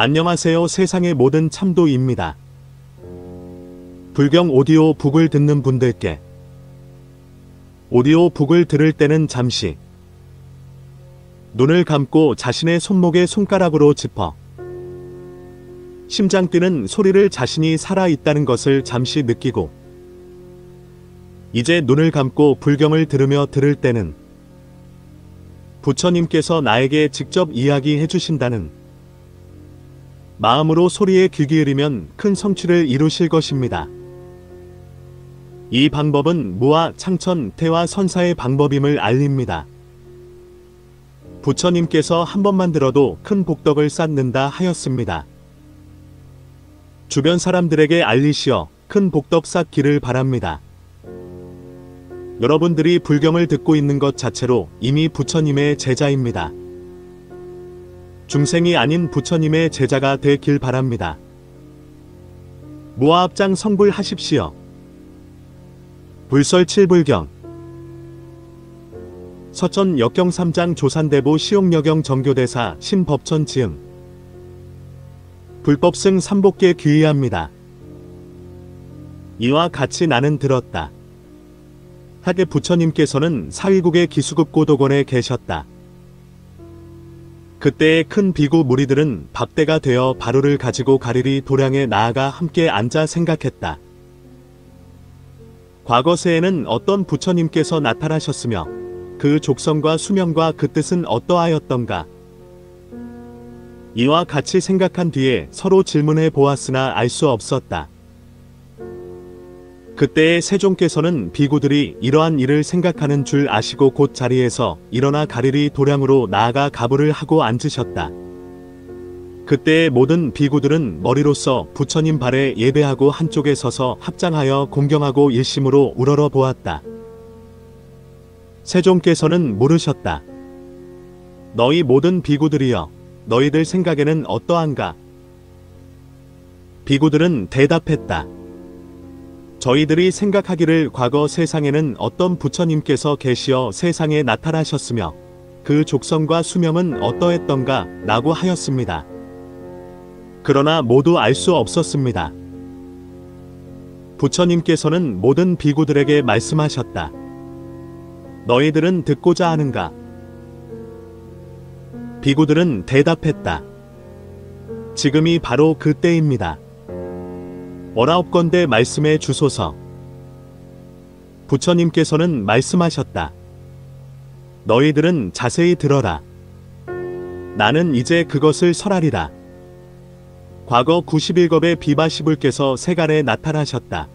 안녕하세요. 세상의 모든 참도입니다. 불경 오디오 북을 듣는 분들께 오디오 북을 들을 때는 잠시 눈을 감고 자신의 손목에 손가락으로 짚어 심장 뛰는 소리를 자신이 살아있다는 것을 잠시 느끼고 이제 눈을 감고 불경을 들으며 들을 때는 부처님께서 나에게 직접 이야기해 주신다는 마음으로 소리에 귀 기울이면 큰 성취를 이루실 것입니다. 이 방법은 무아, 창천, 태화, 선사의 방법임을 알립니다. 부처님께서 한 번만 들어도 큰 복덕을 쌓는다 하였습니다. 주변 사람들에게 알리시어 큰 복덕 쌓기를 바랍니다. 여러분들이 불경을 듣고 있는 것 자체로 이미 부처님의 제자입니다. 중생이 아닌 부처님의 제자가 되길 바랍니다. 무아합장 성불하십시오. 불설 7불경 서천 역경 3장 조산대부 시옥여경 정교대사 신법천 지음 불법승 삼복계 귀의합니다. 이와 같이 나는 들었다. 하게 부처님께서는 사위국의 기수급 고도곤에 계셨다. 그때의 큰 비구 무리들은 밥대가 되어 바루를 가지고 가리리 도량에 나아가 함께 앉아 생각했다. 과거세에는 어떤 부처님께서 나타나셨으며 그 족성과 수명과 그 뜻은 어떠하였던가. 이와 같이 생각한 뒤에 서로 질문해 보았으나 알 수 없었다. 그때의 세종께서는 비구들이 이러한 일을 생각하는 줄 아시고 곧 자리에서 일어나 가리리 도량으로 나아가 가부를 하고 앉으셨다. 그때의 모든 비구들은 머리로서 부처님 발에 예배하고 한쪽에 서서 합장하여 공경하고 일심으로 우러러 보았다. 세종께서는 물으셨다. 너희 모든 비구들이여, 너희들 생각에는 어떠한가? 비구들은 대답했다. 저희들이 생각하기를 과거 세상에는 어떤 부처님께서 계시어 세상에 나타나셨으며 그 족성과 수명은 어떠했던가 라고 하였습니다. 그러나 모두 알 수 없었습니다. 부처님께서는 모든 비구들에게 말씀하셨다. 너희들은 듣고자 하는가? 비구들은 대답했다. 지금이 바로 그때입니다. 19건대 말씀해 주소서. 부처님께서는 말씀하셨다. 너희들은 자세히 들어라. 나는 이제 그것을 설하리라. 과거 91겁의 비바시불께서 세간에 나타나셨다.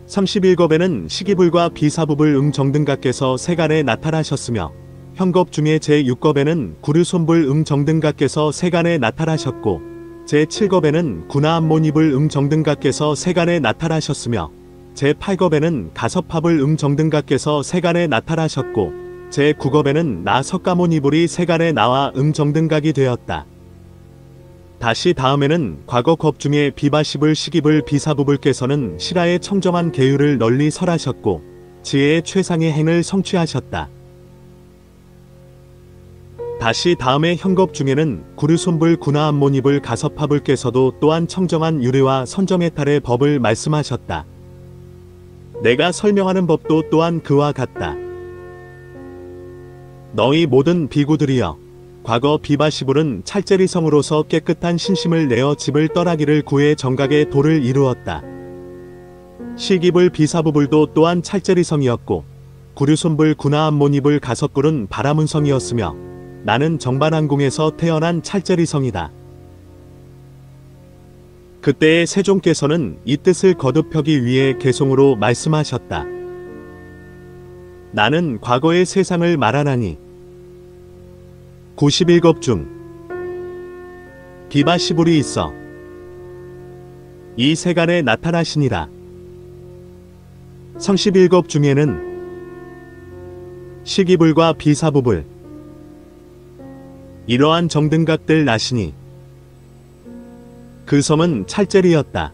31겁에는 시기불과 비사부불 응정등가께서 세간에 나타나셨으며 현겁 중에 제6겁에는 구류손불 응정등가께서 세간에 나타나셨고 제7겁에는 구나암모니불 응정등가께서 세간에 나타나셨으며 제8겁에는 가섭합을 응정등가께서 세간에 나타나셨고 제9겁에는 나석가모니불이 세간에 나와 응정등각이 되었다. 다시 다음에는 과거 겁 중에 비바시불 시기불 비사부불께서는 실하의 청정한 계율을 널리 설하셨고 지혜의 최상의 행을 성취하셨다. 다시 다음에 현겁 중에는 구류손불 구나암모니불 가섭하불께서도 또한 청정한 유례와 선정해탈의 법을 말씀하셨다. 내가 설명하는 법도 또한 그와 같다. 너희 모든 비구들이여, 과거 비바시불은 찰제리성으로서 깨끗한 신심을 내어 집을 떠나기를 구해 정각의 도를 이루었다. 시기불 비사부불도 또한 찰제리성이었고 구류손불 구나암모니불 가섭불은 바라문성이었으며 나는 정반항궁에서 태어난 찰제리성이다. 그때의 세종께서는 이 뜻을 거듭하기 위해 개송으로 말씀하셨다. 나는 과거의 세상을 말하나니 91겁 중 비바시불이 있어 이 세간에 나타나시니라. 31겁 중에는 시기불과 비사부불 이러한 정등각들 나시니 그 섬은 찰제리였다.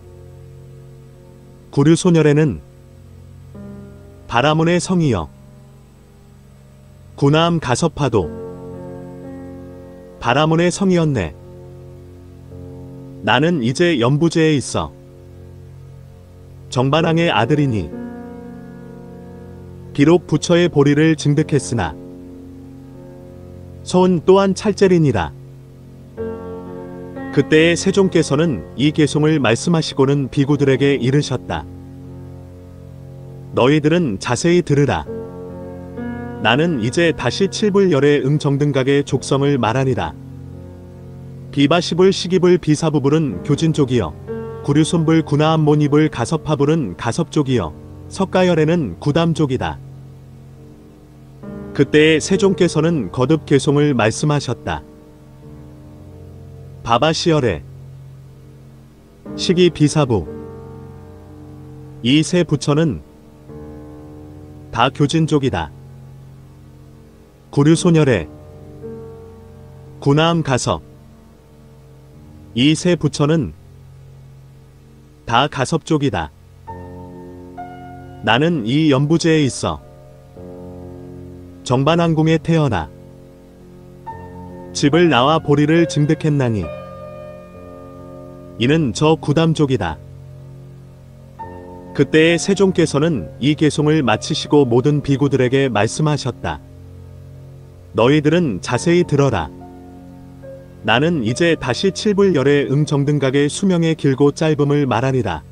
구류소멸에는 바라문의 성이여 구나암 가섭파도 바라문의 성이었네. 나는 이제 연부제에 있어. 정반왕의 아들이니 비록 부처의 보리를 증득했으나 소은 또한 찰제리니라. 그때에 세종께서는 이 개송을 말씀하시고는 비구들에게 이르셨다. 너희들은 자세히 들으라. 나는 이제 다시 칠불열의 응정등각의 족성을 말하니라. 비바시불 시기불 비사부불은 교진족이여, 구류손불 구나암모니불 가섭하불은 가섭족이여, 석가열에는 구담족이다. 그때에 세종께서는 거듭 개송을 말씀하셨다. 바바시열에 시기 비사부 이 세 부처는 다 교진족이다. 구류소멸에 구나암 가섭 이 세 부처는 다 가섭족이다. 나는 이 연부제에 있어 정반왕궁에 태어나 집을 나와 보리를 증득했나니 이는 저 구담족이다. 그때에 세종께서는 이 개송을 마치시고 모든 비구들에게 말씀하셨다. 너희들은 자세히 들어라. 나는 이제 다시 칠불열의 응정등각의 수명의 길고 짧음을 말하니라.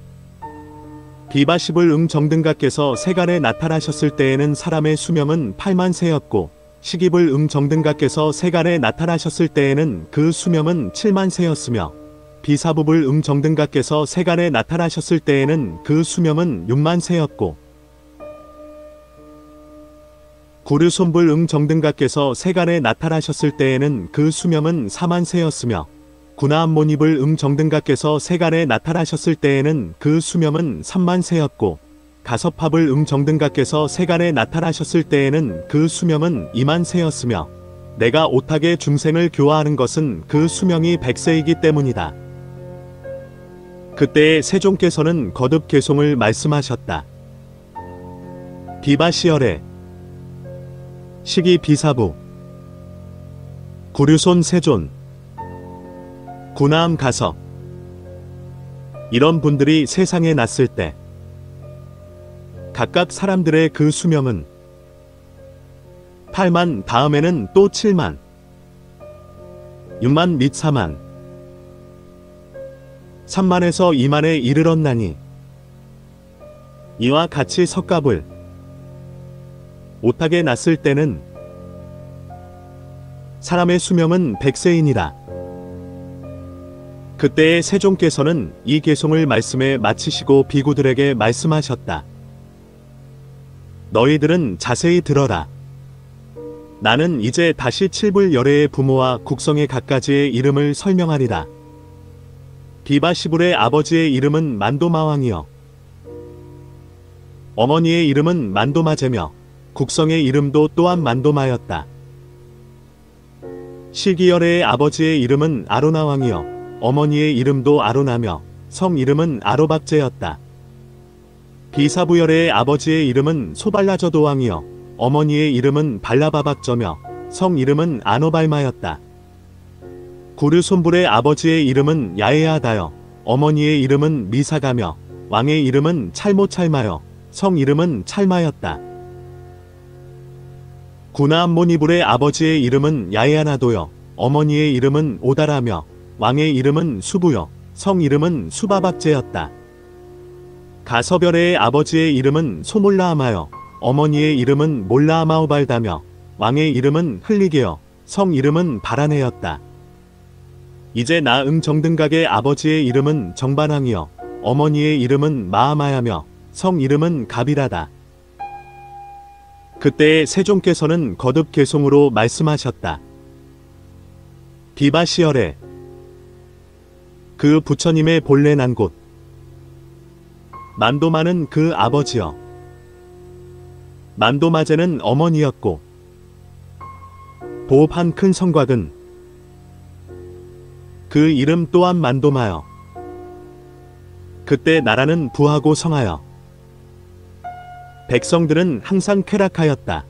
비바시불 응정등각께서 세간에 나타나셨을 때에는 사람의 수명은 8만 세였고, 시기불 응정등각께서 세간에 나타나셨을 때에는 그 수명은 7만 세였으며, 비사부불 응정등각께서 세간에 나타나셨을 때에는 그 수명은 6만 세였고, 구류손불 응정등각께서 세간에 나타나셨을 때에는 그 수명은 4만 세였으며, 구나암모니불 응정등각께서 세간에 나타나셨을 때에는 그 수명은 3만 세였고, 가섭하불 응정등각께서 세간에 나타나셨을 때에는 그 수명은 2만 세였으며, 내가 오탁의 중생을 교화하는 것은 그 수명이 100세이기 때문이다. 그때에 세종께서는 거듭 개송을 말씀하셨다. 비바시열에 시기 비사부 구류손 세존 구나암 가섭 이런 분들이 세상에 났을 때 각각 사람들의 그 수명은 8만, 다음에는 또 7만, 6만 및 4만, 3만에서 2만에 이르렀나니 이와 같이 석가불 오탁에 났을 때는 사람의 수명은 100세이니라. 그때에 세종께서는 이 개송을 말씀에 마치시고 비구들에게 말씀하셨다. 너희들은 자세히 들어라. 나는 이제 다시 칠불열애의 부모와 국성의 각가지의 이름을 설명하리라. 비바시불의 아버지의 이름은 만도마왕이여, 어머니의 이름은 만도마제며 국성의 이름도 또한 만도마였다. 시기열애의 아버지의 이름은 아로나왕이여, 어머니의 이름도 아로나며 성 이름은 아로박제였다. 비사부열애의 아버지의 이름은 소발라저도왕이여, 어머니의 이름은 발라바박저며 성 이름은 아노발마였다. 구류손불의 아버지의 이름은 야에아다여, 어머니의 이름은 미사가며 왕의 이름은 찰모찰마여 성 이름은 찰마였다. 구나암모니불의 아버지의 이름은 야에아나도여, 어머니의 이름은 오다라며 왕의 이름은 수부여 성 이름은 수바박제였다. 가섭열애의 아버지의 이름은 소몰라아마여, 어머니의 이름은 몰라아마오발다며 왕의 이름은 흘리게여 성 이름은 바라네였다. 이제 나 응정등각의 아버지의 이름은 정반왕이여, 어머니의 이름은 마아마야며 성 이름은 가비라다. 그때에 세종께서는 거듭 개송으로 말씀하셨다. 비바시열에 그 부처님의 본래 난 곳 만도마는 그 아버지여, 만도마제는 어머니였고, 보흡한 큰 성곽은 그 이름 또한 만도마여. 그때 나라는 부하고 성하여 백성들은 항상 쾌락하였다.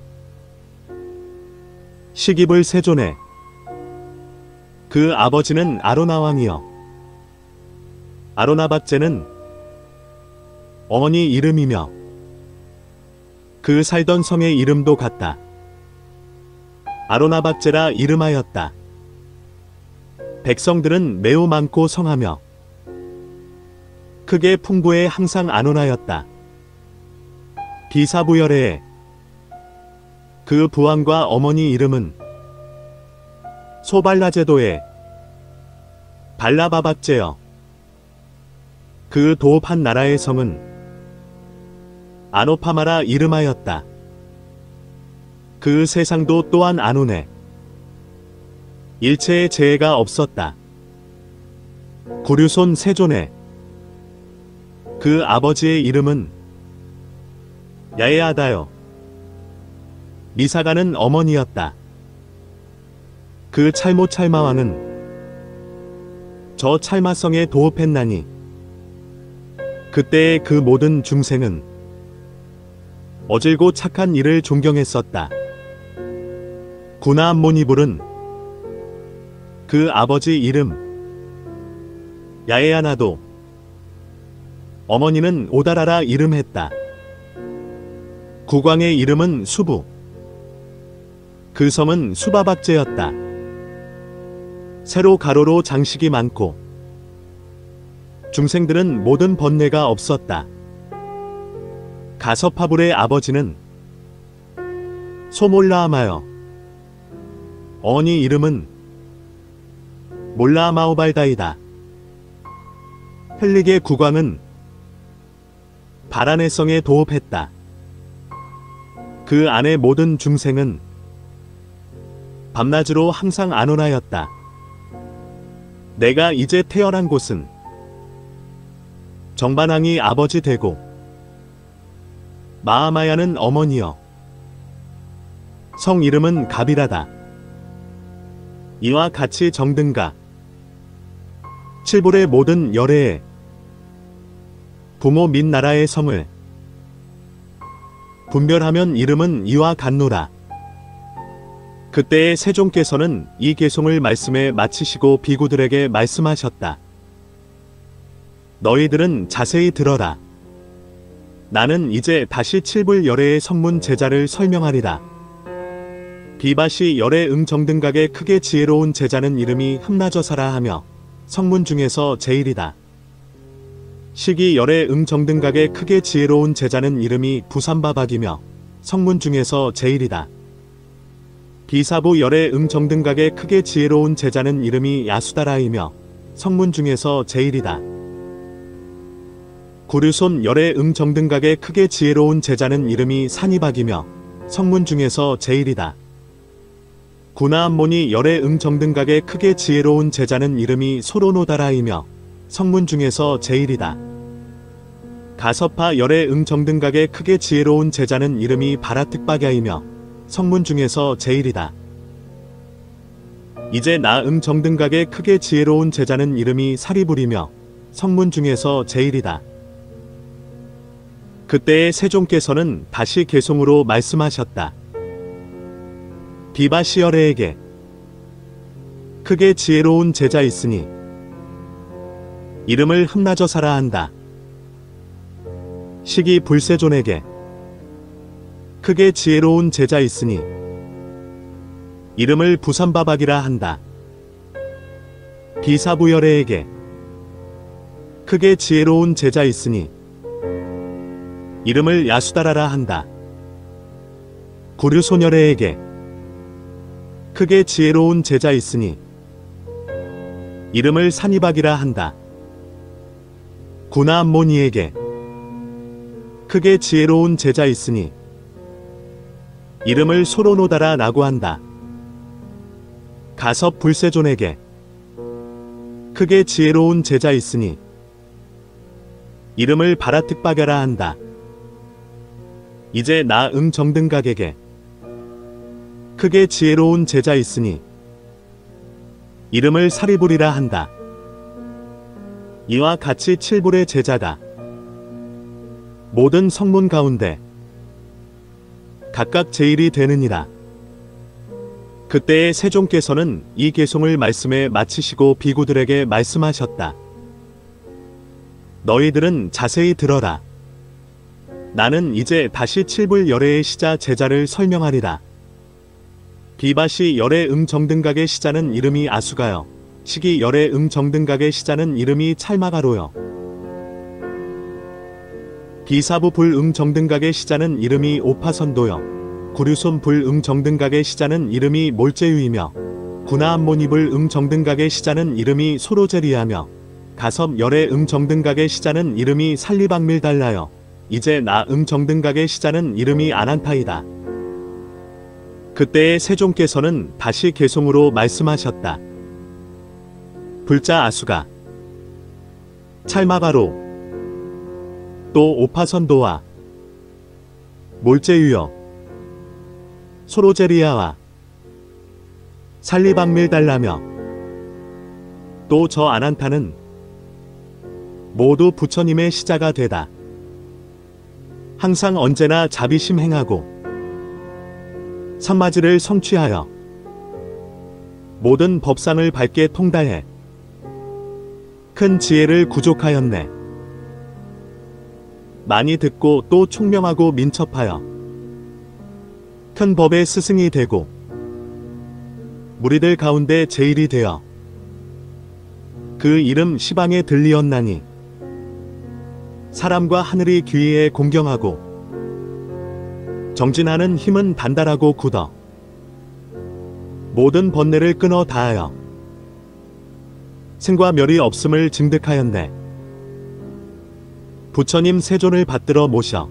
시기불 세존에 그 아버지는 아로나왕이여, 아로나박제는 어머니 이름이며 그 살던 성의 이름도 같다. 아로나박제라 이름하였다. 백성들은 매우 많고 성하며 크게 풍부해 항상 안온하였다. 비사부열에 그 부왕과 어머니 이름은 소발라제도에 발라바박제여 그 도읍한 나라의 성은 아노파마라 이름하였다. 그 세상도 또한 안온에 일체의 재해가 없었다. 구류손 세존에 그 아버지의 이름은 야에아다요 미사가는 어머니였다. 그 찰모찰마왕은 저 찰마성에 도읍했나니 그때의 그 모든 중생은 어질고 착한 이를 존경했었다. 구나암모니불은 그 아버지 이름 야에아나도 어머니는 오다라라 이름했다. 국왕의 이름은 수부 그 섬은 수바박제였다. 세로 가로로 장식이 많고 중생들은 모든 번뇌가 없었다. 가서파불의 아버지는 소몰라아마여 어머니 이름은 몰라아마오발다이다. 헬릭의 국왕은 바라네 성에 도읍했다. 그 안의 모든 중생은 밤낮으로 항상 안온하였다. 내가 이제 태어난 곳은 정반왕이 아버지 되고 마하마야는 어머니여 성 이름은 가비라다. 이와 같이 정등가 칠불의 모든 열애에 부모 및 나라의 성을 분별하면 이름은 이와 같노라. 그때의 세종께서는 이 개송을 말씀에 마치시고 비구들에게 말씀하셨다. 너희들은 자세히 들어라. 나는 이제 다시 칠불 열애의 성문 제자를 설명하리라. 비바시 열애 정등각의 크게 지혜로운 제자는 이름이 흠나저사라 하며 성문 중에서 제일이다. 시기 열애 정등각의 크게 지혜로운 제자는 이름이 부산바박이며 성문 중에서 제일이다. 비사부 열애 정등각의 크게 지혜로운 제자는 이름이 야수다라이며 성문 중에서 제일이다. 구류손 열애 정등각의 크게 지혜로운 제자는 이름이 산이박이며 성문 중에서 제일이다. 구나암모니 열애 정등각의 크게 지혜로운 제자는 이름이 소로노다라이며 성문 중에서 제일이다. 가서파 열애 정등각의 크게 지혜로운 제자는 이름이 바라특박야이며 성문 중에서 제일이다. 이제 나 정등각의 크게 지혜로운 제자는 이름이 사리불이며 성문 중에서 제일이다. 그때의 세종께서는 다시 개송으로 말씀하셨다. 비바시열애에게 크게 지혜로운 제자 있으니 이름을 흠나저사라 한다. 시기 불세존에게 크게 지혜로운 제자 있으니 이름을 부산바박이라 한다. 비사부열애에게 크게 지혜로운 제자 있으니 이름을 야수다라라 한다. 구류소녀래에게 크게 지혜로운 제자 있으니 이름을 산이박이라 한다. 구나암모니에게 크게 지혜로운 제자 있으니 이름을 소로노다라 라고 한다. 가섭 불세존에게 크게 지혜로운 제자 있으니 이름을 바라특박야라 한다. 이제 나 정등각에게 크게 지혜로운 제자 있으니 이름을 사리불이라 한다. 이와 같이 칠불의 제자가 모든 성문 가운데 각각 제일이 되느니라. 그때의 세종께서는 이 개송을 말씀에 마치시고 비구들에게 말씀하셨다. 너희들은 자세히 들어라. 나는 이제 다시 칠불 열애의 시자 제자를 설명하리라. 비바시 열애 정등각의 시자는 이름이 아수가요. 시기 열애 정등각의 시자는 이름이 찰마가로요. 비사부 불 정등각의 시자는 이름이 오파선도요. 구류손 불 정등각의 시자는 이름이 몰제유이며 구나암모니 불 정등각의 시자는 이름이 소로제리하며 가섭 열애 정등각의 시자는 이름이 살리박밀달라요. 이제 나 정등각의 시자는 이름이 아난타이다. 그때의 세종께서는 다시 개송으로 말씀하셨다. 불자 아수가, 찰마가로, 또 오파선도와 몰제유여, 소로제리아와 살리박밀달라며 또 저 아난타는 모두 부처님의 시자가 되다. 항상 언제나 자비심 행하고 삼마지를 성취하여 모든 법상을 밝게 통달해 큰 지혜를 구족하였네. 많이 듣고 또 총명하고 민첩하여 큰 법의 스승이 되고 무리들 가운데 제일이 되어 그 이름 시방에 들리었나니 사람과 하늘이 귀에 공경하고 정진하는 힘은 단달하고 굳어 모든 번뇌를 끊어 다하여 생과 멸이 없음을 증득하였네. 부처님 세존을 받들어 모셔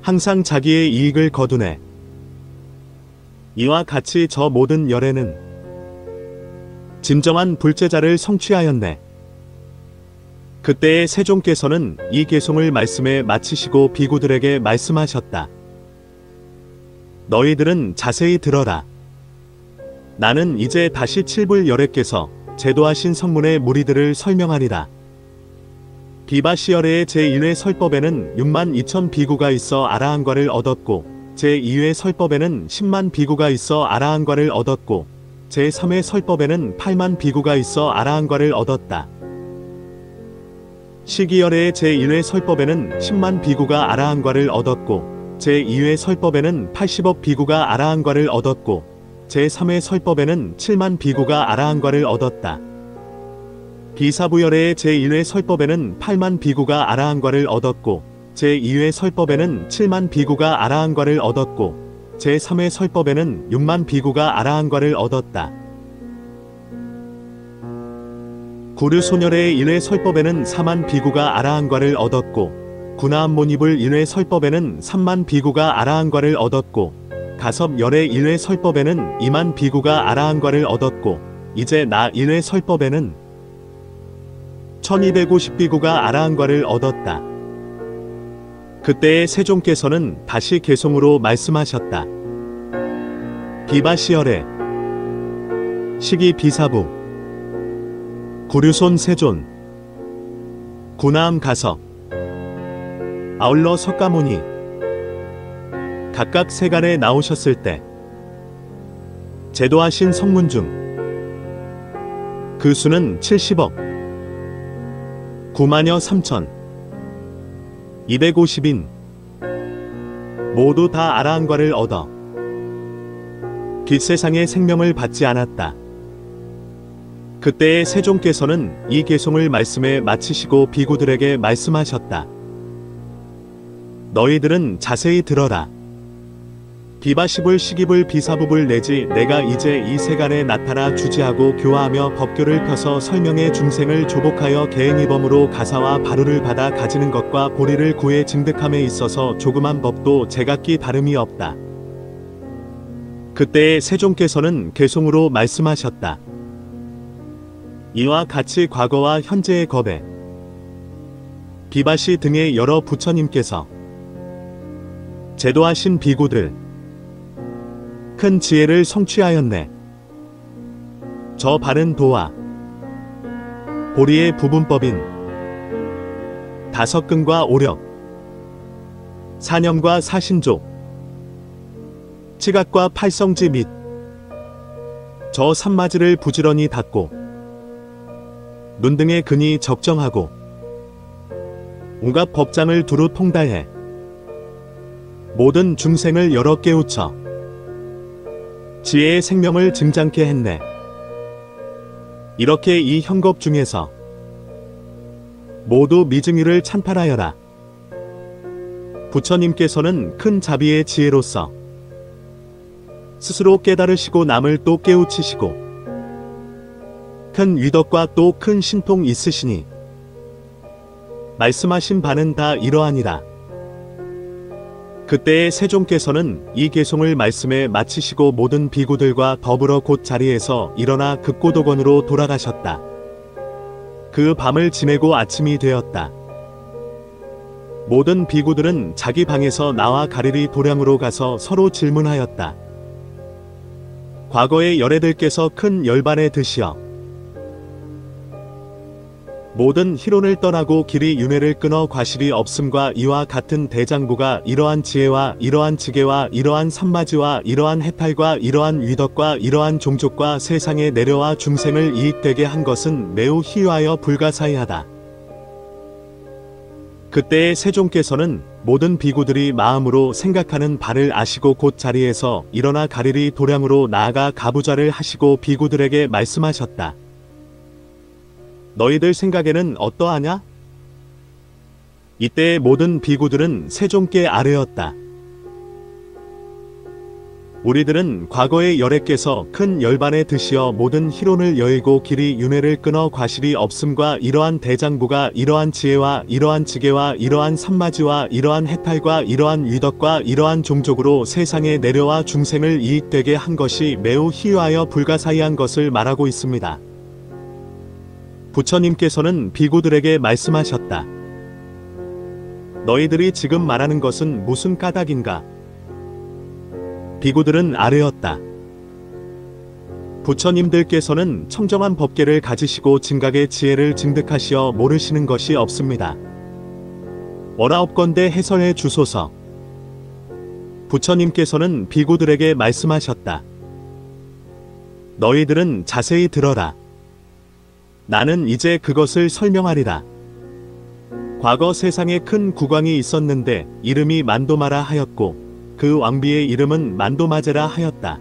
항상 자기의 이익을 거두네. 이와 같이 저 모든 열애는 진정한 불제자를 성취하였네. 그때의 세종께서는 이 개송을 말씀에 마치시고 비구들에게 말씀하셨다. 너희들은 자세히 들어라. 나는 이제 다시 칠불 열애께서 제도하신 성문의 무리들을 설명하리라. 비바시 열애의 제1회 설법에는 6만 2천 비구가 있어 아라한과를 얻었고 제2회 설법에는 10만 비구가 있어 아라한과를 얻었고 제3회 설법에는 8만 비구가 있어 아라한과를 얻었다. 시기열애의 제1회 설법에는 10만 비구가 아라한과를 얻었고 제2회 설법에는 80억 비구가 아라한과를 얻었고 제3회 설법에는 7만 비구가 아라한과를 얻었다. 비사부열애의 제1회 설법에는 8만 비구가 아라한과를 얻었고 제2회 설법에는 7만 비구가 아라한과를 얻었고 제3회 설법에는 6만 비구가 아라한과를 얻었다. 구류소멸의 1회 설법에는 4만 비구가 아라한과를 얻었고 구나암모니불 1회 설법에는 3만 비구가 아라한과를 얻었고 가섭열의 1회 설법에는 2만 비구가 아라한과를 얻었고 이제 나 1회 설법에는 1250비구가 아라한과를 얻었다. 그때의 세종께서는 다시 개송으로 말씀하셨다. 비바시열애 시기 비사부 구류손 세존 구나암 가섭 아울러 석가모니 각각 세간에 나오셨을 때 제도하신 성문 중 그 수는 70억 9만여 3천 250인 모두 다 아라한과를 얻어 뒷세상의 생명을 받지 않았다. 그때의 세종께서는 이 개송을 말씀에 마치시고 비구들에게 말씀하셨다. 너희들은 자세히 들어라. 비바시불 시기불 비사부불 내지 내가 이제 이 세간에 나타나 주지하고 교화하며 법교를 펴서 설명해 중생을 조복하여 계행이범으로 가사와 바루를 받아 가지는 것과 보리를 구해 증득함에 있어서 조그만 법도 제각기 다름이 없다. 그때의 세종께서는 개송으로 말씀하셨다. 이와 같이 과거와 현재의 겁에 비바시 등의 여러 부처님께서 제도하신 비구들 큰 지혜를 성취하였네. 저 바른 도와 보리의 부분법인 다섯근과 오력 사념과 사신조 치각과 팔성지 및 저 삼마지를 부지런히 닫고 눈 등의 근이 적정하고 온갖 법장을 두루 통달해 모든 중생을 여러 깨우쳐 지혜의 생명을 증장케 했네. 이렇게 이 형겁 중에서 모두 미증유를 찬탈하여라. 부처님께서는 큰 자비의 지혜로서 스스로 깨달으시고 남을 또 깨우치시고 큰 위덕과 또 큰 신통 있으시니 말씀하신 바는 다 이러하니라. 그때의 세종께서는 이 개송을 말씀에 마치시고 모든 비구들과 더불어 곧 자리에서 일어나 극고도건으로 돌아가셨다. 그 밤을 지내고 아침이 되었다. 모든 비구들은 자기 방에서 나와 가리리 도량으로 가서 서로 질문하였다. 과거의 열애들께서 큰 열반에 드시어 모든 희론을 떠나고 길이 윤회를 끊어 과실이 없음과 이와 같은 대장부가 이러한 지혜와 이러한 지계와 이러한 삼마지와 이러한 해탈과 이러한 위덕과 이러한 종족과 세상에 내려와 중생을 이익되게 한 것은 매우 희유하여 불가사의하다. 그때의 세종께서는 모든 비구들이 마음으로 생각하는 바를 아시고 곧 자리에서 일어나 가리리 도량으로 나아가 가부좌를 하시고 비구들에게 말씀하셨다. 너희들 생각에는 어떠하냐? 이때의 모든 비구들은 세종께 아뢰었다. 우리들은 과거의 열애께서 큰 열반에 드시어 모든 희론을 여의고 길이 윤회를 끊어 과실이 없음과 이러한 대장부가 이러한 지혜와 이러한 지계와 이러한 삼마지와 이러한 해탈과 이러한 위덕과 이러한 종족으로 세상에 내려와 중생을 이익되게 한 것이 매우 희유하여 불가사의한 것을 말하고 있습니다. 부처님께서는 비구들에게 말씀하셨다. 너희들이 지금 말하는 것은 무슨 까닭인가? 비구들은 아뢰었다. 부처님들께서는 청정한 법계를 가지시고 진각의 지혜를 증득하시어 모르시는 것이 없습니다. 원하옵건대 해설해 주소서. 부처님께서는 비구들에게 말씀하셨다. 너희들은 자세히 들어라. 나는 이제 그것을 설명하리라. 과거 세상에 큰 국왕이 있었는데 이름이 만도마라 하였고 그 왕비의 이름은 만도마제라 하였다.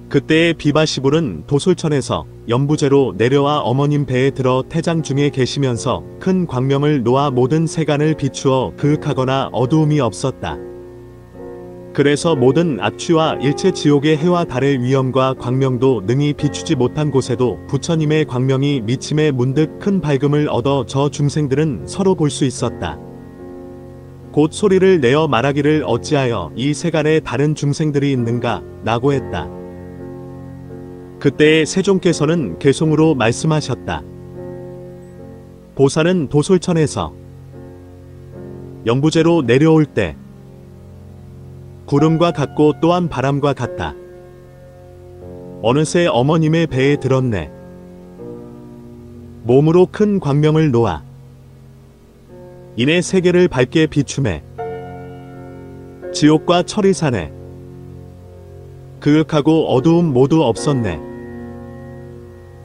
그때의 비바시불은 도솔천에서 연부제로 내려와 어머님 배에 들어 태장 중에 계시면서 큰 광명을 놓아 모든 세간을 비추어 그윽하거나 어두움이 없었다. 그래서 모든 악취와 일체 지옥의 해와 달의 위엄과 광명도 능히 비추지 못한 곳에도 부처님의 광명이 미침에 문득 큰 밝음을 얻어 저 중생들은 서로 볼 수 있었다. 곧 소리를 내어 말하기를 어찌하여 이 세간에 다른 중생들이 있는가 라고 했다. 그때의 세종께서는 개송으로 말씀하셨다. 보살은 도솔천에서 연부제로 내려올 때 구름과 같고 또한 바람과 같다. 어느새 어머님의 배에 들었네. 몸으로 큰 광명을 놓아 이내 세계를 밝게 비추매 지옥과 천리산에 그윽하고 어두움 모두 없었네.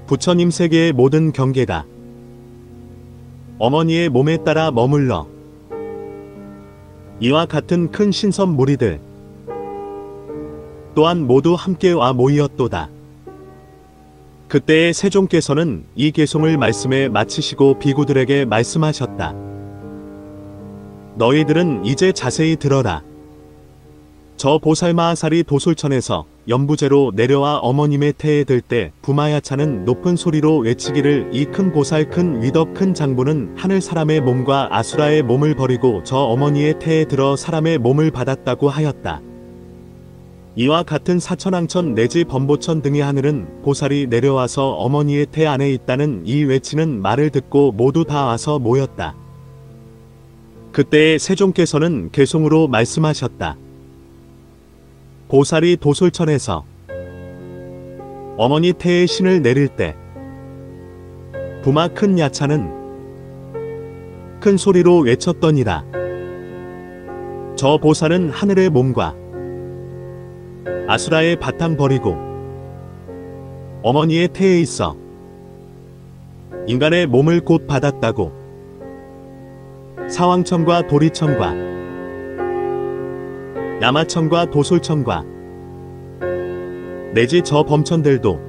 부처님 세계의 모든 경계가 어머니의 몸에 따라 머물러 이와 같은 큰 신선 무리들 또한 모두 함께 와 모이었도다. 그때의 세종께서는 이 개송을 말씀에 마치시고 비구들에게 말씀하셨다. 너희들은 이제 자세히 들어라. 저 보살마하살이 도솔천에서 연부제로 내려와 어머님의 태에 들 때 부마야차는 높은 소리로 외치기를 이 큰 보살 큰 위덕 큰 장부는 하늘 사람의 몸과 아수라의 몸을 버리고 저 어머니의 태에 들어 사람의 몸을 받았다고 하였다. 이와 같은 사천왕천 내지 범보천 등의 하늘은 보살이 내려와서 어머니의 태 안에 있다는 이 외치는 말을 듣고 모두 다 와서 모였다. 그때의 세종께서는 개송으로 말씀하셨다. 보살이 도솔천에서 어머니 태에 신을 내릴 때 부마 큰 야차는 큰 소리로 외쳤더니라. 저 보살은 하늘의 몸과 아수라의 바탕 버리고 어머니의 태에 있어 인간의 몸을 곧 받았다고 사왕천과 도리천과 야마천과 도솔천과 내지 저 범천들도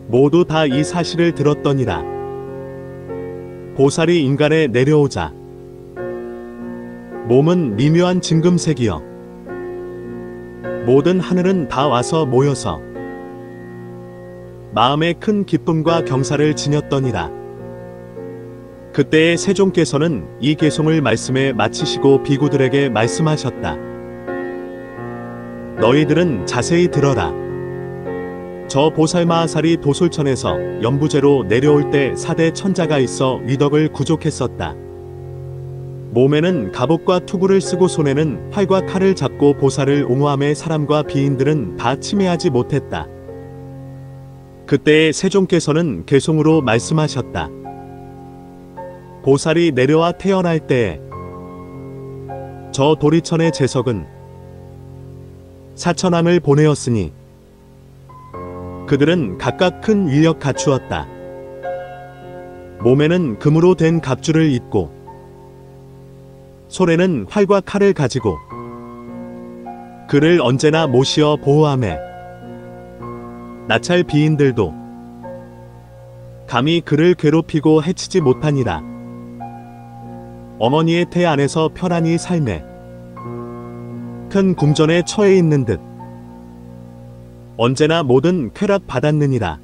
모두 다 이 사실을 들었더니라. 보살이 인간에 내려오자 몸은 미묘한 진금색이여 모든 하늘은 다 와서 모여서 마음에 큰 기쁨과 경사를 지녔더니라. 그때에 세종께서는 이 개송을 말씀에 마치시고 비구들에게 말씀하셨다. 너희들은 자세히 들어라. 저 보살마하살이 도솔천에서 연부제로 내려올 때 4대 천자가 있어 위덕을 구족했었다. 몸에는 갑옷과 투구를 쓰고 손에는 활과 칼을 잡고 보살을 옹호함에 사람과 비인들은 다 침해하지 못했다. 그때에 세종께서는 개송으로 말씀하셨다. 보살이 내려와 태어날 때에 저 도리천의 재석은 사천왕을 보내었으니 그들은 각각 큰 위력 갖추었다. 몸에는 금으로 된 갑주를 입고 손에는 활과 칼을 가지고 그를 언제나 모시어 보호하매 나찰 비인들도 감히 그를 괴롭히고 해치지 못하니라. 어머니의 태 안에서 편안히 삶에 큰 궁전에 처해 있는 듯 언제나 모든 쾌락 받았느니라.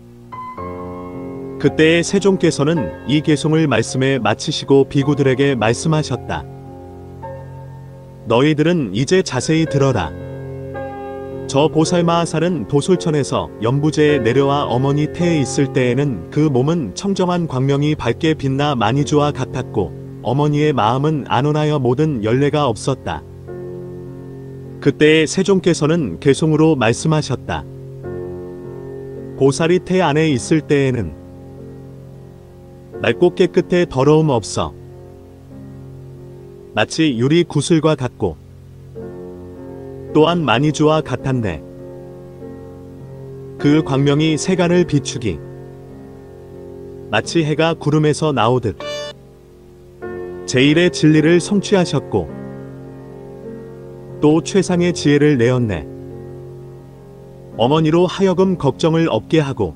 그때에 세종께서는 이 개송을 말씀에 마치시고 비구들에게 말씀하셨다. 너희들은 이제 자세히 들어라. 저 보살마하살은 도솔천에서 연부제에 내려와 어머니 태에 있을 때에는 그 몸은 청정한 광명이 밝게 빛나 만이주와 같았고 어머니의 마음은 안온하여 모든 열례가 없었다. 그때에 세종께서는 개송으로 말씀하셨다. 보살이 태 안에 있을 때에는 맑고 깨끗해 더러움 없어 마치 유리 구슬과 같고 또한 만이주와 같았네. 그 광명이 세간을 비추기 마치 해가 구름에서 나오듯 제1의 진리를 성취하셨고 또 최상의 지혜를 내었네. 어머니로 하여금 걱정을 없게 하고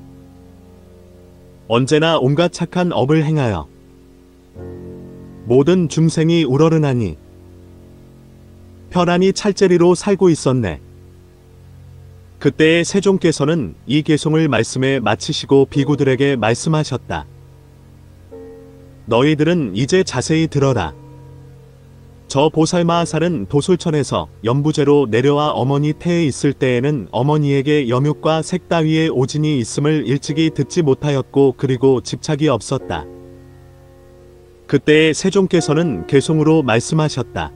언제나 온갖 착한 업을 행하여 모든 중생이 우러르나니 편안히 찰제리로 살고 있었네. 그때에 세종께서는 이 개송을 말씀에 마치시고 비구들에게 말씀하셨다. 너희들은 이제 자세히 들어라. 저 보살마하살은 도솔천에서 연부제로 내려와 어머니 태에 있을 때에는 어머니에게 염육과 색 따위의 오진이 있음을 일찍이 듣지 못하였고 그리고 집착이 없었다. 그때에 세종께서는 개송으로 말씀하셨다.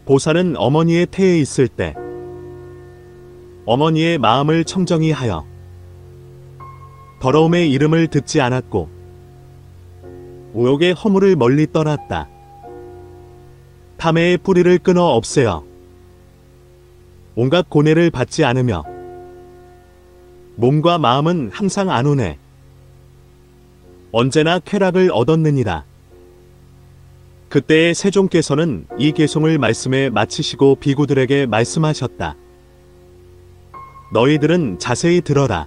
보살은 어머니의 태에 있을 때 어머니의 마음을 청정히 하여 더러움의 이름을 듣지 않았고 우욕의 허물을 멀리 떠났다. 탐해의 뿌리를 끊어 없애어 온갖 고뇌를 받지 않으며 몸과 마음은 항상 안온해 언제나 쾌락을 얻었느니라. 그때에 세종께서는 이 개송을 말씀에 마치시고 비구들에게 말씀하셨다. 너희들은 자세히 들어라.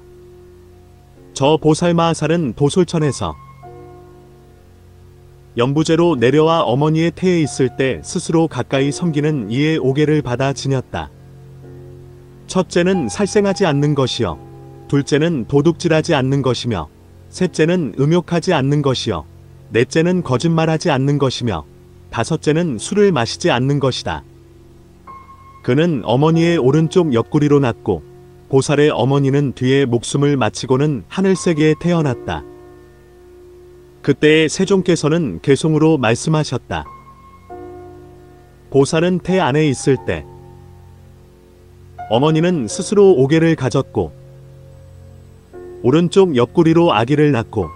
저 보살마하살은 도솔천에서 연부제로 내려와 어머니의 태에 있을 때 스스로 가까이 섬기는 이의 오계를 받아 지녔다. 첫째는 살생하지 않는 것이요, 둘째는 도둑질하지 않는 것이며, 셋째는 음욕하지 않는 것이요, 넷째는 거짓말하지 않는 것이며, 다섯째는 술을 마시지 않는 것이다. 그는 어머니의 오른쪽 옆구리로 났고 보살의 어머니는 뒤에 목숨을 마치고는 하늘세계에 태어났다. 그때에 세종께서는 개송으로 말씀하셨다. 보살은 태 안에 있을 때 어머니는 스스로 오계를 가졌고 오른쪽 옆구리로 아기를 낳고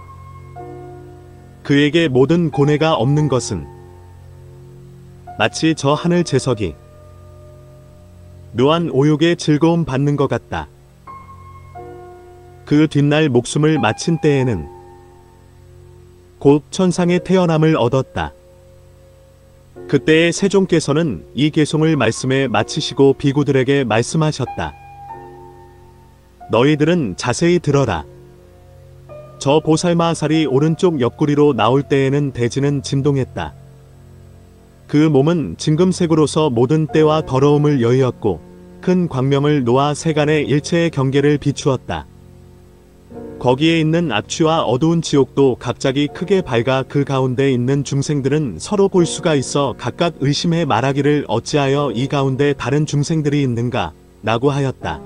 그에게 모든 고뇌가 없는 것은 마치 저 하늘 재석이 묘한 오욕의 즐거움 받는 것 같다. 그 뒷날 목숨을 마친 때에는 곧 천상의 태어남을 얻었다. 그때의 세종께서는 이 계송을 말씀에 마치시고 비구들에게 말씀하셨다. 너희들은 자세히 들어라. 저 보살마살이 오른쪽 옆구리로 나올 때에는 대지는 진동했다. 그 몸은 진금색으로서 모든 때와 더러움을 여의었고 큰 광명을 놓아 세간의 일체의 경계를 비추었다. 거기에 있는 악취와 어두운 지옥도 갑자기 크게 밝아 그 가운데 있는 중생들은 서로 볼 수가 있어 각각 의심해 말하기를 어찌하여 이 가운데 다른 중생들이 있는가 라고 하였다.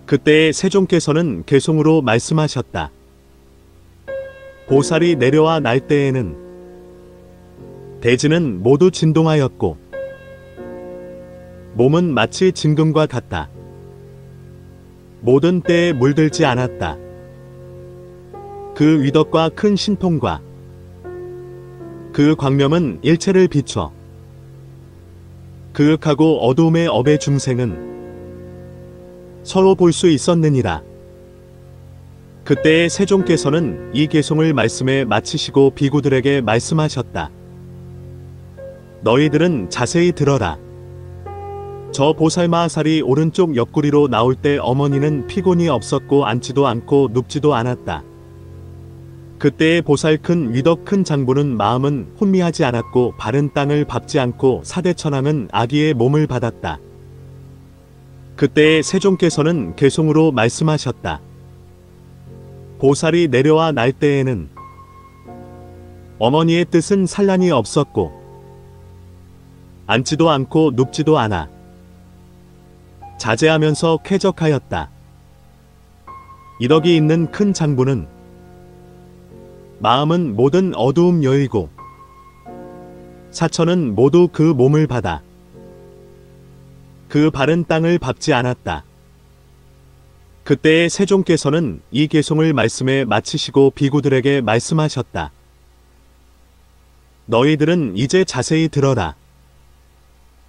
그때 세종께서는 계송으로 말씀하셨다. 보살이 내려와 날 때에는 대지는 모두 진동하였고 몸은 마치 진금과 같다. 모든 때에 물들지 않았다. 그 위덕과 큰 신통과 그 광명은 일체를 비춰 그윽하고 어두움의 업의 중생은 서로 볼 수 있었느니라. 그때의 세종께서는 이 계송을 말씀에 마치시고 비구들에게 말씀하셨다. 너희들은 자세히 들어라. 저 보살마살이 오른쪽 옆구리로 나올 때 어머니는 피곤이 없었고 앉지도 않고 눕지도 않았다. 그때의 보살 큰 위덕 큰 장부는 마음은 혼미하지 않았고 바른 땅을 밟지 않고 사대천왕은 아기의 몸을 받았다. 그때의 세종께서는 계송으로 말씀하셨다. 보살이 내려와 날 때에는 어머니의 뜻은 산란이 없었고 앉지도 않고 눕지도 않아 자제하면서 쾌적하였다. 이덕이 있는 큰 장부는 마음은 모든 어두움 여의고 사천은 모두 그 몸을 받아 그 바른 땅을 밟지 않았다. 그때의 세종께서는 이 계송을 말씀에 마치시고 비구들에게 말씀하셨다. 너희들은 이제 자세히 들어라.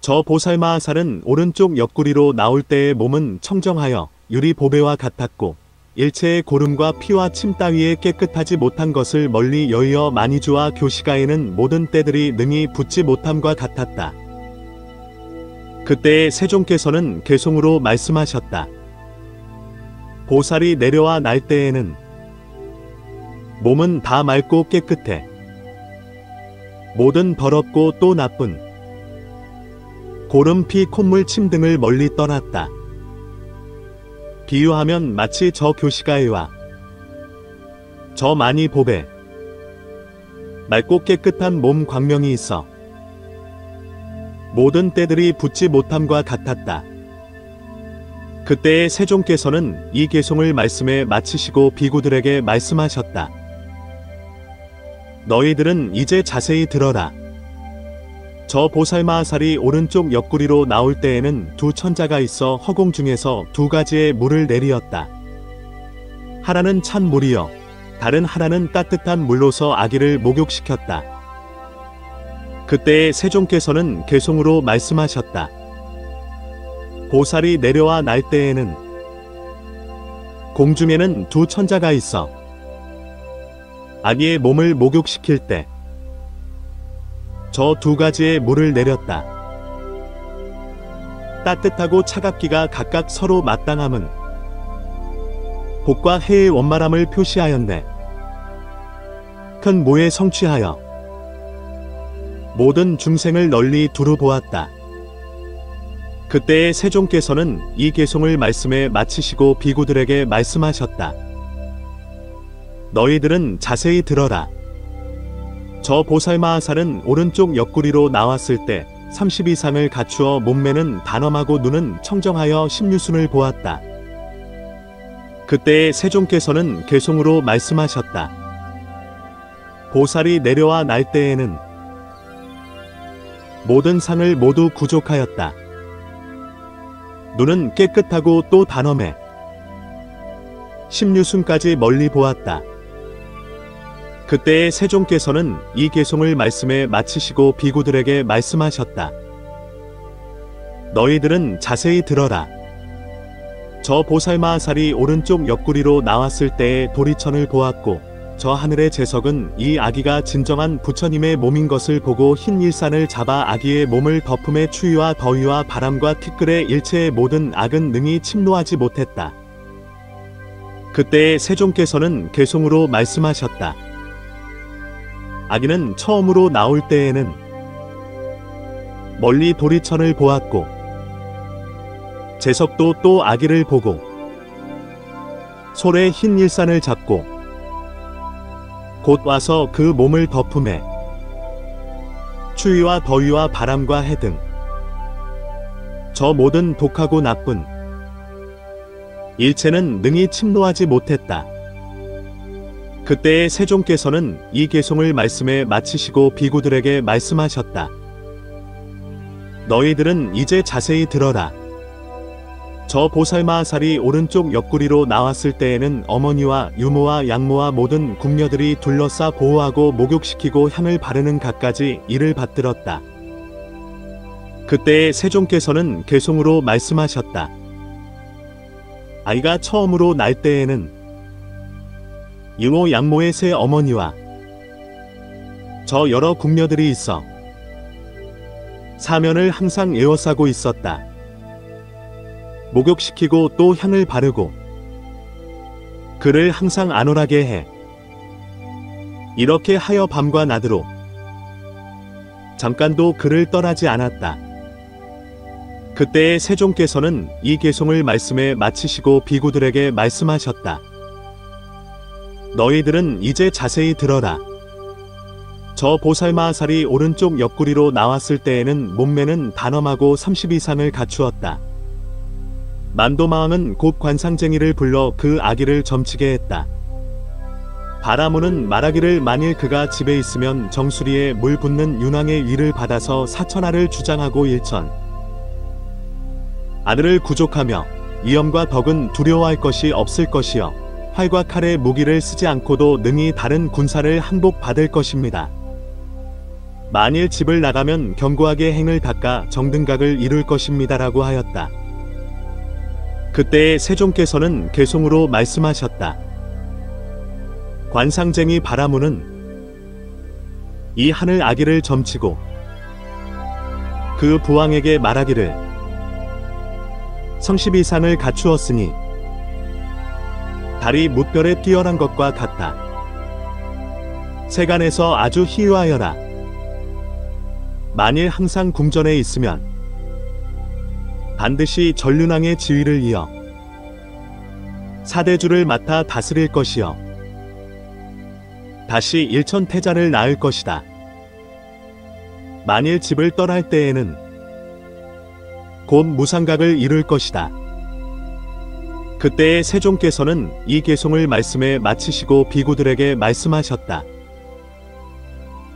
저 보살마살은 오른쪽 옆구리로 나올 때의 몸은 청정하여 유리 보배와 같았고 일체의 고름과 피와 침 따위에 깨끗하지 못한 것을 멀리 여의어 마니주와 교시가에는 모든 때들이 능히 붙지 못함과 같았다. 그때의 세종께서는 계송으로 말씀하셨다. 보살이 내려와 날 때에는 몸은 다 맑고 깨끗해. 모든 더럽고 또 나쁜 고름, 피, 콧물, 침 등을 멀리 떠났다. 비유하면 마치 저 교시가에와 저 마니 보배 맑고 깨끗한 몸 광명이 있어 모든 때들이 붙지 못함과 같았다. 그때의 세종께서는 이 계송을 말씀에 마치시고 비구들에게 말씀하셨다. 너희들은 이제 자세히 들어라. 저 보살마살이 오른쪽 옆구리로 나올 때에는 두 천자가 있어 허공 중에서 두 가지의 물을 내리었다. 하나는 찬 물이여 다른 하나는 따뜻한 물로서 아기를 목욕시켰다. 그때의 세종께서는 계송으로 말씀하셨다. 보살이 내려와 날 때에는 공중에는 두 천자가 있어 아기의 몸을 목욕시킬 때 저 두 가지의 물을 내렸다. 따뜻하고 차갑기가 각각 서로 마땅함은 복과 해의 원만함을 표시하였네. 큰 모에 성취하여 모든 중생을 널리 두루 보았다. 그때의 세종께서는 이 계송을 말씀에 마치시고 비구들에게 말씀하셨다. 너희들은 자세히 들어라. 저 보살마살은 오른쪽 옆구리로 나왔을 때 30 이상을 갖추어 몸매는 단엄하고 눈은 청정하여 십류순을 보았다. 그때의 세종께서는 계송으로 말씀하셨다. 보살이 내려와 날 때에는 모든 상을 모두 구족하였다. 눈은 깨끗하고 또 단엄해 십류순까지 멀리 보았다. 그때의 세종께서는 이 계송을 말씀에 마치시고 비구들에게 말씀하셨다. 너희들은 자세히 들어라. 저 보살마살이 오른쪽 옆구리로 나왔을 때의 도리천을 보았고 저 하늘의 재석은 이 아기가 진정한 부처님의 몸인 것을 보고 흰 일산을 잡아 아기의 몸을 덮음에 추위와 더위와 바람과 티끌의 일체의 모든 악은 능히 침노하지 못했다. 그때 세종께서는 개송으로 말씀하셨다. 아기는 처음으로 나올 때에는 멀리 도리천을 보았고 재석도 또 아기를 보고 솔의 흰 일산을 잡고 곧 와서 그 몸을 덮음에 추위와 더위와 바람과 해 등 저 모든 독하고 나쁜 일체는 능히 침노하지 못했다. 그때의 세종께서는 이 개송을 말씀에 마치시고 비구들에게 말씀하셨다. 너희들은 이제 자세히 들어라. 저 보살마하살이 오른쪽 옆구리로 나왔을 때에는 어머니와 유모와 양모와 모든 궁녀들이 둘러싸 보호하고 목욕시키고 향을 바르는 갖가지 일을 받들었다. 그때 세종께서는 개송으로 말씀하셨다. 아이가 처음으로 날 때에는 유모 양모의 세 어머니와 저 여러 궁녀들이 있어 사면을 항상 에워싸고 있었다. 목욕시키고 또 향을 바르고 그를 항상 안월하게 해. 이렇게 하여 밤과 낮으로 잠깐도 그를 떠나지 않았다. 그때의 세종께서는 이 개송을 말씀에 마치시고 비구들에게 말씀하셨다. 너희들은 이제 자세히 들어라. 저 보살마하살이 오른쪽 옆구리로 나왔을 때에는 몸매는 단엄하고 30 이상을 갖추었다. 만도마왕은 곧 관상쟁이를 불러 그 아기를 점치게 했다. 바라무는 말하기를 만일 그가 집에 있으면 정수리에 물 붓는 윤왕의 위를 받아서 사천하를 주장하고 일천 아들을 구족하며 위엄과 덕은 두려워할 것이 없을 것이요 활과 칼의 무기를 쓰지 않고도 능히 다른 군사를 항복받을 것입니다. 만일 집을 나가면 견고하게 행을 닦아 정등각을 이룰 것입니다라고 하였다. 그때 세종께서는 개송으로 말씀하셨다. 관상쟁이 바라무는 이 하늘 아기를 점치고 그 부왕에게 말하기를 성십 이상을 갖추었으니 달이 무별에 뛰어난 것과 같다. 세간에서 아주 희유하여라. 만일 항상 궁전에 있으면 반드시 전륜왕의 지위를 이어 사대주를 맡아 다스릴 것이요 다시 일천태자를 낳을 것이다. 만일 집을 떠날 때에는 곧 무상각을 이룰 것이다. 그때의 세종께서는 이 개송을 말씀에 마치시고 비구들에게 말씀하셨다.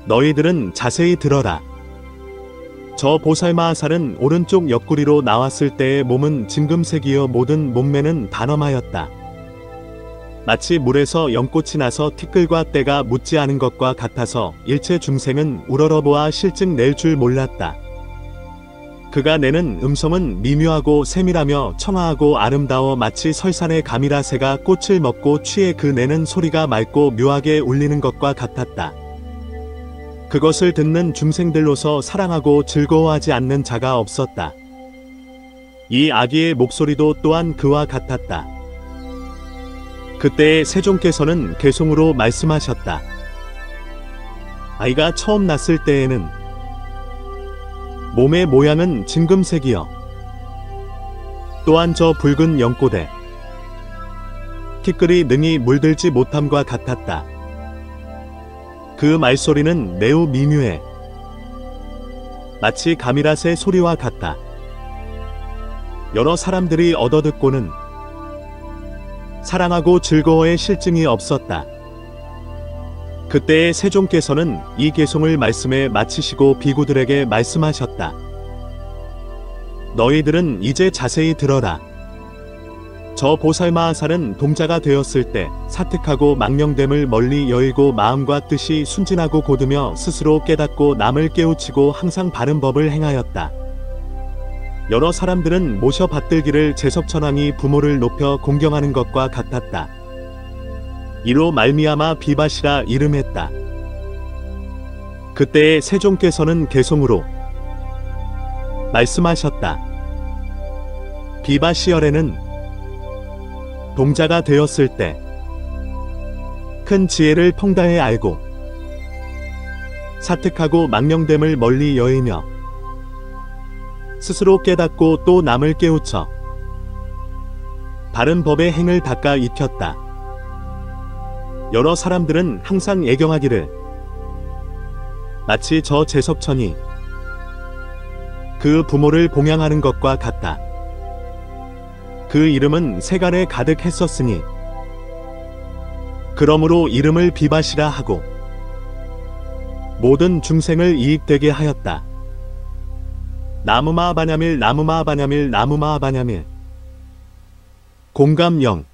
너희들은 자세히 들어라. 저 보살마하살은 오른쪽 옆구리로 나왔을 때의 몸은 진금색이여 모든 몸매는 단엄하였다. 마치 물에서 연꽃이 나서 티끌과 때가 묻지 않은 것과 같아서 일체 중생은 우러러보아 실증 낼 줄 몰랐다. 그가 내는 음성은 미묘하고 세밀하며 청아하고 아름다워 마치 설산의 감이라 새가 꽃을 먹고 취해 그 내는 소리가 맑고 묘하게 울리는 것과 같았다. 그것을 듣는 중생들로서 사랑하고 즐거워하지 않는 자가 없었다. 이 아기의 목소리도 또한 그와 같았다. 그때 세종께서는 개송으로 말씀하셨다. 아이가 처음 났을 때에는 몸의 모양은 진금색이여 또한 저 붉은 연꽃에 티끌이 능히 물들지 못함과 같았다. 그 말소리는 매우 미묘해 마치 가미라새 소리와 같다. 여러 사람들이 얻어듣고는 사랑하고 즐거워의 실증이 없었다. 그때의 세종께서는 이 개송을 말씀에 마치시고 비구들에게 말씀하셨다. 너희들은 이제 자세히 들어라. 저 보살마하살은 동자가 되었을 때 사특하고 망령됨을 멀리 여의고 마음과 뜻이 순진하고 곧으며 스스로 깨닫고 남을 깨우치고 항상 바른 법을 행하였다. 여러 사람들은 모셔 받들기를 재석천왕이 부모를 높여 공경하는 것과 같았다. 이로 말미암아 비바시라 이름했다. 그때에 세종께서는 개송으로 말씀하셨다. 비바시열에는 동자가 되었을 때 큰 지혜를 통다해 알고 사특하고 망령됨을 멀리 여의며 스스로 깨닫고 또 남을 깨우쳐 바른 법의 행을 닦아 익혔다. 여러 사람들은 항상 애경하기를 마치 저 제석천이 그 부모를 봉양하는 것과 같다. 그 이름은 세간에 가득했었으니 그러므로 이름을 비바시라 하고 모든 중생을 이익되게 하였다. 나무마바냐밀 나무마바냐밀 나무마바냐밀 공감 0